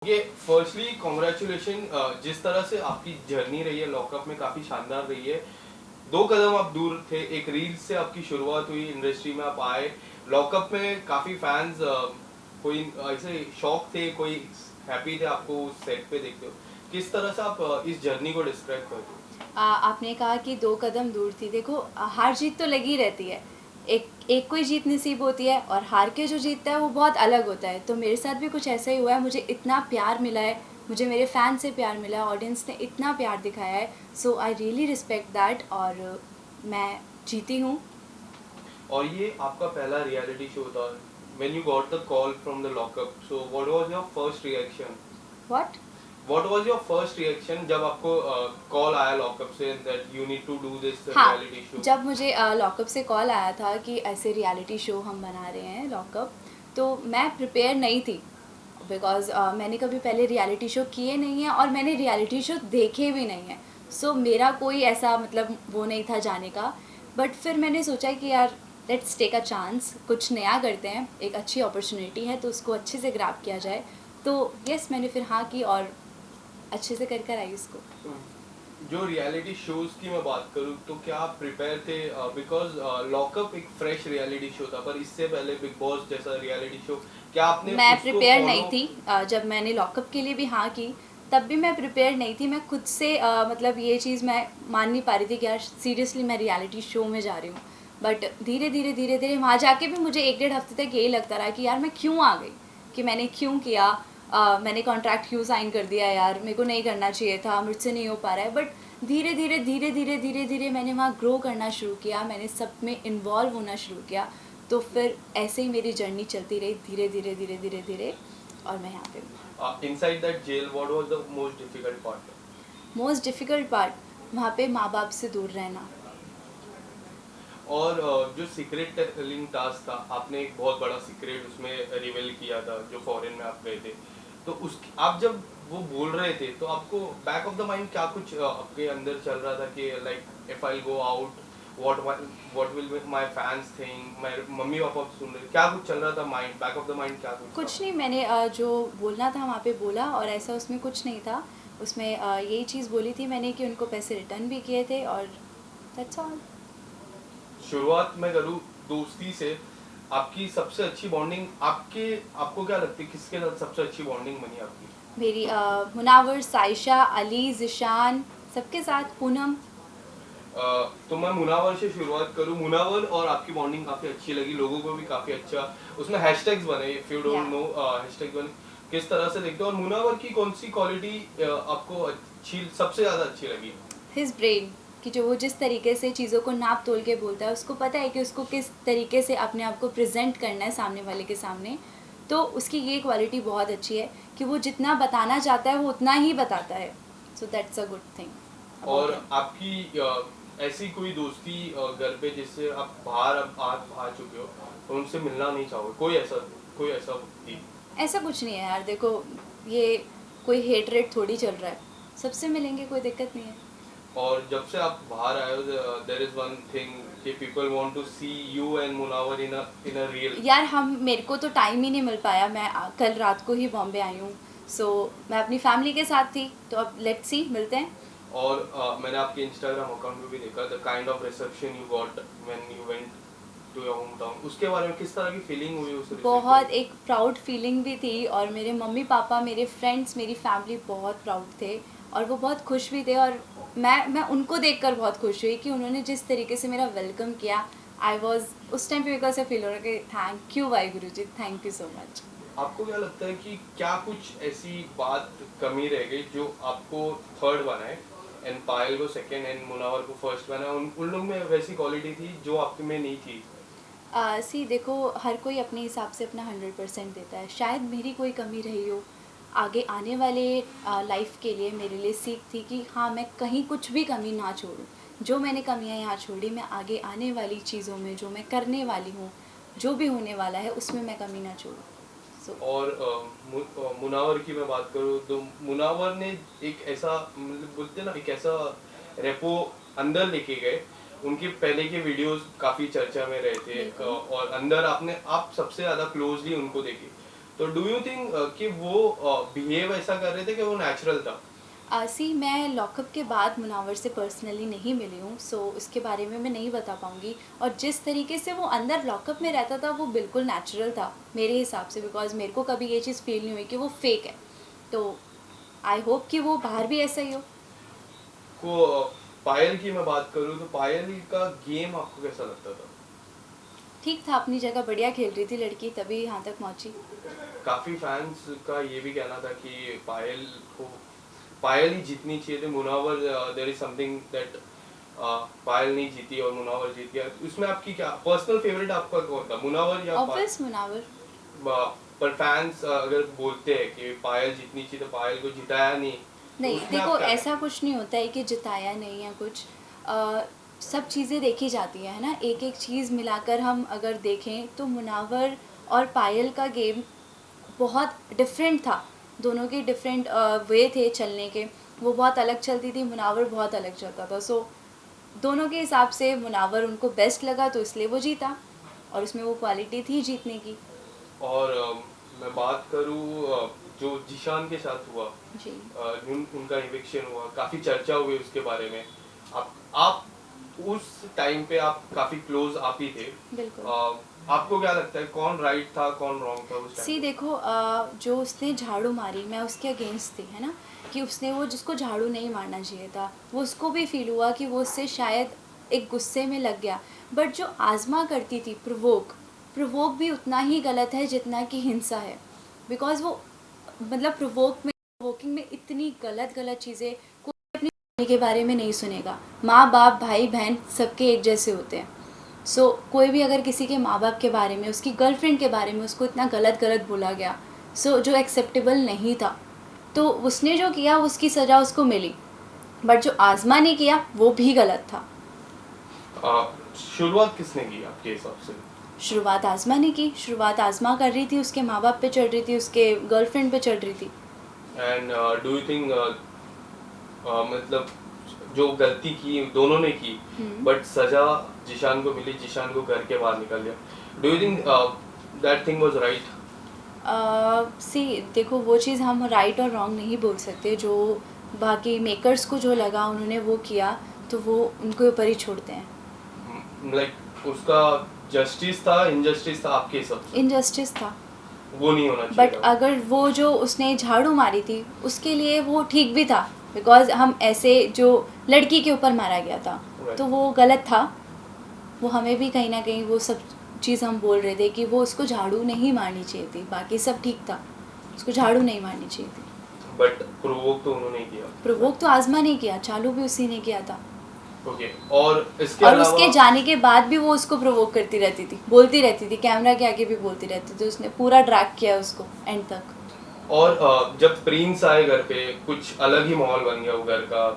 ये firstly congratulation, जिस तरह से आपकी जर्नी रही है लॉकअप में काफ़ी शानदार रही है। 2 कदम आप दूर थे, एक रील से आपकी शुरुआत हुई, इंडस्ट्री में आप आए। लॉकअप में काफ़ी फैंस, कोई ऐसे शौक थे, कोई हैप्पी थे आपको उस सेट पे देखते हो। किस तरह से आप इस जर्नी को डिस्क्राइब करते हो? आपने कहा कि 2 कदम दूर थी। देखो, हार जीत तो लगी रहती है। एक एक कोई जीत नसीब होती है और हार के जो जीतता है वो बहुत अलग होता है। तो मेरे साथ भी कुछ ऐसा ही हुआ है। मुझे इतना प्यार मिला है, मुझे मेरे फ़ैन से प्यार मिला है, ऑडियंस ने इतना प्यार दिखाया है। सो आई रियली रिस्पेक्ट दैट। और मैं जीती हूँ। और ये आपका पहला रियलिटी शो था। When you got the call from the lockup, so what was your first reaction? What? What was your first reaction जब आपको कॉल आया लॉकअप से that you need to do this हाँ, reality show? जब मुझे lockup से call आया था कि ऐसे रियलिटी शो हम बना रहे हैं लॉकअप, तो मैं प्रिपेयर नहीं थी। बिकॉज़ मैंने कभी पहले रियलिटी शो किए नहीं हैं और मैंने रियलिटी शो देखे भी नहीं हैं। सो मेरा कोई ऐसा मतलब वो नहीं था जाने का। बट फिर मैंने सोचा कि यार, लेट्स टेक अ चांस, कुछ नया करते हैं, एक अच्छी अपॉर्चुनिटी है तो उसको अच्छे से ग्रैब किया जाए। तो यस, मैंने फिर हाँ की और अच्छे से कर आई इसको। तो जो रियलिटी शोज की मैं बात करूँ तो क्या आप प्रिपेयर थे? बिकॉज लॉकअप एक फ्रेश रियलिटी शो था, पर इससे पहले बिग बॉस जैसा रियलिटी शो, क्या आपने मैं उसको प्रिपेयर नहीं फॉलो? थी। जब मैंने लॉकअप के लिए भी हाँ की, तब भी मैं प्रिपेयर नहीं थी। मैं खुद से मतलब ये चीज़ मैं मान नहीं पा रही थी कि यार सीरियसली मैं रियलिटी शो में जा रही हूँ। बट धीरे धीरे वहाँ जाके भी मुझे 1 डेढ़ हफ्ते तक यही लगता रहा कि यार मैं क्यों आ गई, कि मैंने क्यों किया, मैंने कॉन्ट्रैक्ट क्यों साइन कर दिया, यार मेरे को नहीं करना चाहिए था, मुझसे नहीं हो पा रहा है। बट धीरे धीरे मैंने वहाँ ग्रो करना शुरू किया, मैंने सब में इन्वॉल्व होना शुरू किया। तो फिर ऐसे ही मेरी जर्नी चलती रही, धीरे धीरे और मैं यहाँ पे हूँ। Inside that jail what was the most difficult part? Most difficult part वहाँ पे माँ बाप से दूर रहना। और जो सीक्रेट टेलिंग टास्क था, आपने एक बहुत बड़ा सीक्रेट उसमें रिवील किया था जो फॉरेन में आप गए थे। तो उस आप जब वो बोल रहे थे तो आपको बैक ऑफ द माइंड क्या कुछ आपके अंदर चल रहा था कि like if I go out, what what will my fans think, मेरे मम्मी पापा सुन रहे, क्या कुछ चल रहा था mind, back of the mind क्या कुछ था? कुछ नहीं, मैंने जो बोलना था वहाँ पे बोला और ऐसा उसमें कुछ नहीं था। उसमें यही चीज़ बोली थी मैंने कि उनको पैसे रिटर्न भी किए थे और दैट्स ऑल। शुरुआत मैं करूँ दोस्ती से, आपकी सबसे अच्छी बॉन्डिंग आपको क्या लगती है किसके साथ सबसे अच्छी बॉन्डिंग बनी आपकी? मेरी मुनावर, साइशा, अली, ज़िशान, सबके साथ, पूनम। तो मैं मुनावर से शुरुआत करूं। मुनावर और आपकी बॉन्डिंग काफी अच्छी लगी, लोगों को भी काफी अच्छा, उसमें हैशटैग्स बने, इफ यू या डोंट नो हैशटैग बने, किस तरह से देखते हो? और मुनावर की कौन सी क्वालिटी आपको अच्छी, सबसे ज्यादा अच्छी लगी? हिज ब्रेन, कि जो वो जिस तरीके से चीज़ों को नाप तोल के बोलता है, उसको पता है कि उसको किस तरीके से अपने आप को प्रेजेंट करना है सामने वाले के सामने। तो उसकी ये क्वालिटी बहुत अच्छी है कि वो जितना बताना चाहता है वो उतना ही बताता है। So that's a good thing about और हिम। आपकी ऐसी कोई दोस्ती घर पे जिससे आप बाहर अब आ चुके हो और उनसे मिलना नहीं चाहोगे, कोई ऐसा थी? ऐसा कुछ नहीं है यार, देखो, ये कोई हेट रेट थोड़ी चल रहा है, सबसे मिलेंगे, कोई दिक्कत नहीं है। और जब से आप बाहर आए हो, देयर इज वन थिंग कि people want to see you and Munawar in a real. यार, हम मेरे को तो टाइम ही नहीं मिल पाया। मैं कल रात को ही बॉम्बे आई हूँ। सो मैं अपनी फैमिली के साथ थी, तो अब लेट्स सी, मिलते हैं। और मैंने आपके इंस्टाग्राम अकाउंट पे भी देखा the kind of reception you got when you went to your home town, उसके बारे में किस तरह की फीलिंग हुई उस रिसीव बहुत करके? एक प्राउड फीलिंग भी थी और मेरे मम्मी पापा, मेरे फ्रेंड्स, मेरी फैमिली बहुत प्राउड थे और वो बहुत खुश भी थे। और मैं उनको देखकर बहुत खुश हुई कि उन्होंने जिस तरीके से मेरा वेलकम किया। आई वॉज उस टाइम पे बिकॉज फील हो रहा कि thank you Y Guru ji, thank you so much. आपको क्या लगता है कि क्या कुछ ऐसी बात कमी रह गई जो आपको थर्ड बनाए, एंड पायल को सेकंड एंड मुनावर को फर्स्ट बनाए? उन लोग में वैसी क्वालिटी थी जो आप में नहीं थी? सी देखो, हर कोई अपने हिसाब से अपना 100% देता है। शायद मेरी कोई कमी रही हो, आगे आने वाले लाइफ के लिए मेरे लिए सीख थी कि हाँ, मैं कहीं कुछ भी कमी ना छोड़ूं। जो मैंने कमियां यहाँ छोड़ी, मैं आगे आने वाली चीज़ों में, जो मैं करने वाली हूँ, जो भी होने वाला है, उसमें मैं कमी ना छोड़ूं। सो और मुनावर की मैं बात करूँ तो मुनावर ने एक ऐसा, मतलब बोलते हैं ना, एक ऐसा रेपो अंदर लेके गए। उनके पहले के वीडियोस काफी चर्चा में रहे थे, बिल्कुल। और अंदर आप सबसे ज्यादा क्लोजली उनको देखे। तो डू यू थिंक कि वो बिहेव ऐसा कर रहे थे कि वो नेचुरल था? सी मैं लॉकअप के बाद मुनावर से पर्सनली नहीं मिली हूँ, सो उसके बारे में मैं नहीं बता पाऊँगी। और जिस तरीके से वो अंदर लॉकअप में रहता था वो बिल्कुल नेचुरल था मेरे हिसाब से, बिकॉज मेरे को कभी ये चीज़ फील नहीं हुई कि वो फेक है। तो आई होप कि वो बाहर भी ऐसा ही हो। को पायल की मैं बात करूँ तो पायल का गेम आपको कैसा लगता था? ठीक था, अपनी जगह बढ़िया खेल रही थी लड़की, तभी यहाँ तक पहुँची। काफी फैंस का ये भी कहना था कि पायल ही जीतनी चाहिए थी। Munawar there is something that Payal नहीं जीती और मुनावर जीत गया। उसमें आपकी क्या पर्सनल फेवरेट आपका कौन था, मुनावर या ऑब्वियस मुनावर। पर फैंस अगर बोलते हैं कि पायल जीतनी चाहिए तो पायल को जिताया नहीं, तो नहीं उसमें देखो, आप क्या ऐसा कुछ नहीं होता है कि जिताया नहीं या कुछ। अ, सब चीज़ें देखी जाती है ना, एक एक चीज़ मिलाकर हम अगर देखें तो मुनावर और पायल का गेम बहुत डिफरेंट था। दोनों के डिफरेंट वे थे चलने के। वो बहुत अलग चलती थी, मुनावर बहुत अलग चलता था। सो दोनों के हिसाब से मुनावर उनको बेस्ट लगा तो इसलिए वो जीता, और उसमें वो क्वालिटी थी जीतने की। और मैं बात करूँ जो जिशान के साथ हुआ, जी उनका इविक्शन हुआ, काफी चर्चा हुई उसके बारे में। आप उस टाइम पे आप काफी क्लोज आप ही थे। बिल्कुल। आपको क्या लगता है कौन राइट था कौन रॉन्ग था उस सी टाइम? देखो, जो उसने झाड़ू मारी मैं उसके अगेंस्ट थी, है ना, कि उसने वो जिसको झाड़ू नहीं मारना चाहिए था, वो उसको भी फील हुआ कि वो उससे शायद एक गुस्से में लग गया। बट जो आज़मा करती थी प्रोवोक, प्रोवोक भी उतना ही गलत है जितना कि हिंसा है। बिकॉज वो मतलब प्रोवोकिंग में इतनी गलत गलत चीज़ें, कोई अपनी फैमिली के बारे में नहीं सुनेगा। माँ बाप भाई बहन सबके एक जैसे होते हैं। सो कोई भी अगर किसी के माँ बाप के बारे में, उसकी गर्लफ्रेंड के बारे में उसको इतना गलत गलत बोला गया, जो एक्सेप्टेबल नहीं था, तो उसने जो किया उसकी सज़ा उसको मिली। बट जो आज़मा ने किया वो भी गलत था। शुरुआत किसने की आपके हिसाब से? शुरुआत आज़मा ने की, शुरुआत आज़मा कर रही थी, उसके माँ बाप पे चढ़ रही थी, उसके गर्लफ्रेंड पे चढ़ रही थी। एंड डू यू थिंक मतलब जो गलती की दोनों ने की, बट सजा जिशान को मिली, जिशान को घर के बाहर निकल गया, do you think that thing was right? See देखो, वो चीज़ हम राइट और रॉन्ग नहीं बोल सकते। जो बाकी मेकर्स को जो लगा उन्होंने वो किया, तो वो उनके ऊपर ही छोड़ते हैं। लाइक उसका जस्टिस था इनजस्टिस था आपके हिसाब से? इनजस्टिस था। वो नहीं होना चाहिए बट था। अगर वो जो उसने झाड़ू मारी थी उसके लिए वो ठीक भी था, बिकॉज हम ऐसे जो लड़की के ऊपर मारा गया था Right. तो वो गलत था। वो हमें भी कहीं ना कहीं वो सब चीज़ हम बोल रहे थे कि वो उसको झाड़ू नहीं मारनी चाहिए थी, बाकी सब ठीक था, उसको झाड़ू नहीं मारनी चाहिए थी। बट प्रोवोक तो उन्होंने किया। प्रोवोक तो आज़मा ने किया, चालू भी उसी ने किया था। ओके, और इसके और अलावा उसके जाने के बाद भी वो उसको प्रोवोक करती रहती थी, बोलती रहती थी, कैमरा के आगे भी बोलती रहती थी। उसने पूरा ड्रैग किया उसको एंड तक। और जब प्रिंस आए घर पे कुछ अलग ही माहौल बन गया वो घर का,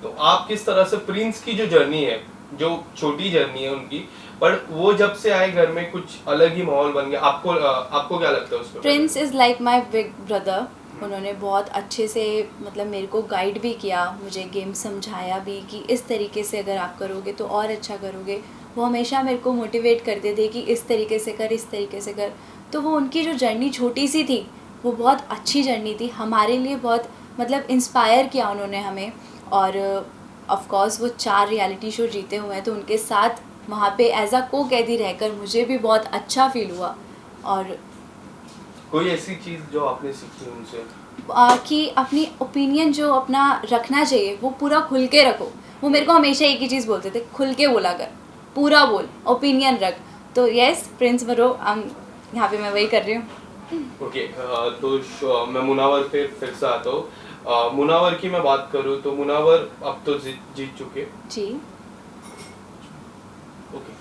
तो आप किस तरह से प्रिंस की जो जर्नी है, जो छोटी जर्नी है उनकी, पर वो जब से आए घर में कुछ अलग ही माहौल बन गया, आपको क्या लगता है उस पर? Prince is like my big brother. उन्होंने बहुत अच्छे से मतलब मेरे को गाइड भी किया, मुझे गेम समझाया भी कि इस तरीके से अगर आप करोगे तो और अच्छा करोगे। वो हमेशा मेरे को मोटिवेट करते थे कि इस तरीके से कर, इस तरीके से कर। तो वो उनकी जो जर्नी छोटी सी थी वो बहुत अच्छी जर्नी थी हमारे लिए, बहुत मतलब इंस्पायर किया उन्होंने हमें। और ऑफ कोर्स वो 4 रियलिटी शो जीते हुए हैं, तो उनके साथ वहाँ पे एज अ को कैदी रहकर मुझे भी बहुत अच्छा फील हुआ। और कोई ऐसी चीज जो आपने सीखी उनसे? कि अपनी ओपिनियन जो अपना रखना चाहिए वो पूरा खुल के रखो। वो मेरे को हमेशा एक ही चीज़ बोलते थे, खुल के बोला कर, पूरा बोल, ओपिनियन रख। तो यस, प्रिंस बरो, यहाँ पे मैं वही कर रही हूँ। ओके, तो मैं मुनावर पे फिर से आता हूँ। मुनावर की मैं बात करूँ तो मुनावर अब तो जीत चुके। जी ओके,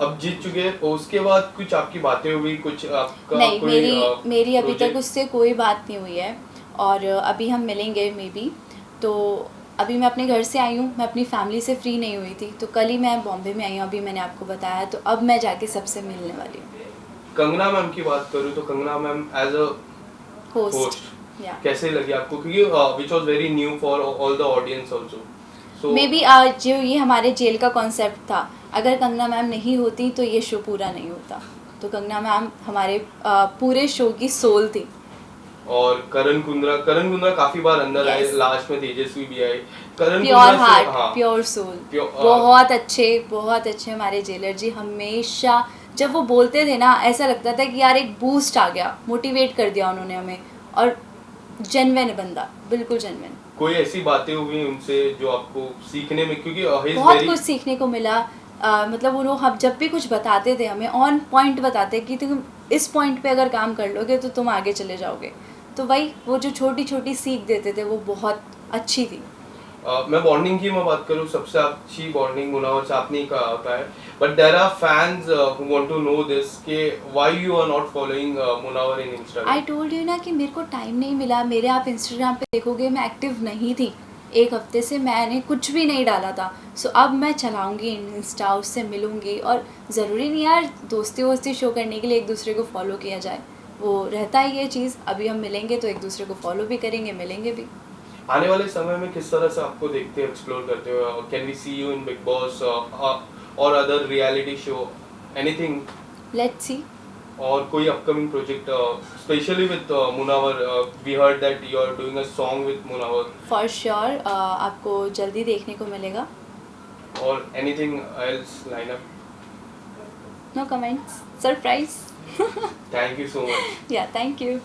अब जीत चुके हैं, और उसके बाद कुछ आपकी बातें हुई, कुछ आपका नहीं, कोई मेरी अभी तक project? उससे कोई बात नहीं हुई है। और अभी हम मिलेंगे मे बी। तो अभी मैं अपने घर से आई हूँ, मैं अपनी फैमिली से फ्री नहीं हुई थी, तो कल ही मैं बॉम्बे में आई हूँ, अभी मैंने आपको बताया। तो अब मैं जाके सबसे मिलने वाली हूँ। कंगना मैम की बात करूँ तो Kangana ma'am as a host host या कैसे लगी आपको, क्योंकि which was very new for all the audience also, so maybe जो ये हमारे जेल का कॉन्सेप्ट था, अगर कंगना मैम नहीं होती तो ये शो पूरा नहीं होता। तो कंगना मैम हमारे पूरे शो की सोल थी। और करण कुंद्रा काफी बार अंदर आए, Yes. लास्ट में तेजस्वी भी आए। करण प्योर कुंद्रा से हार्ट, हाँ प्योर सोल, प्योर बहुत अच्छे हमारे जेलर जी। हमेशा जब वो बोलते थे ना, ऐसा लगता था कि यार एक बूस्ट आ गया, मोटिवेट कर दिया उन्होंने हमें। और जेन्युइन बंदा, बिल्कुल जेन्युइन। कोई ऐसी बातें हुई उनसे जो आपको सीखने में, क्योंकि ही इज बहुत वेरी कुछ सीखने को मिला। मतलब वो लोग हम जब भी कुछ बताते थे हमें ऑन पॉइंट बताते कि तुम इस पॉइंट पे अगर काम कर लोगे तो तुम आगे चले जाओगे। तो वही वो जो छोटी छोटी सीख देते थे वो बहुत अच्छी थी। मैं बॉन्डिंग की मैं बात करूँ, सबसे अच्छी बॉन्डिंग मुनावर से आपने ही कहा होता है, but there are fans who want to know this कि why you are not following Munawar in I Instagram. Told you ना कि मेरे को टाइम नहीं मिला। मेरे आप इंस्टाग्राम पे देखोगे मैं एक्टिव नहीं थी, एक हफ्ते से मैंने कुछ भी नहीं डाला था। सो अब मैं चलाऊंगी इंस्टा, उससे मिलूंगी। और ज़रूरी नहीं यार दोस्ती वोस्ती शो करने के लिए एक दूसरे को फॉलो किया जाए, वो रहता है ये चीज़। अभी हम मिलेंगे तो एक दूसरे को फॉलो भी करेंगे, मिलेंगे भी। आने वाले समय में किस तरह से आपको देखते हो, एक्सप्लोर करते हो? Can we see you in Bigg Boss और other reality show, anything? Let's see. और कोई upcoming project specially with Munawar? We heard that you are doing a song with Munawar. For sure आपको जल्दी देखने को मिलेगा। और anything else line up? No comments, surprise. Thank you so much. Yeah thank you.